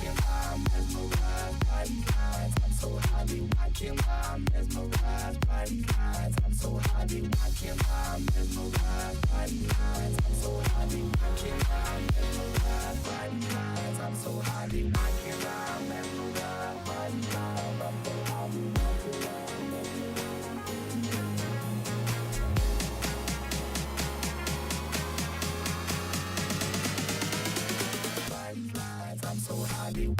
watching while I'm mesmerized by these lines. I'm so high, be watching while I'm mesmerized by these lines. I'm so high, be watching while I'm mesmerized by these lines. I'm so high, be watching while I'm mesmerized by these lines. I'm so high, be watching while I'm mesmerized by these lines. I'm so high, be watching while I'm mesmerized by these lines. I'm so high, be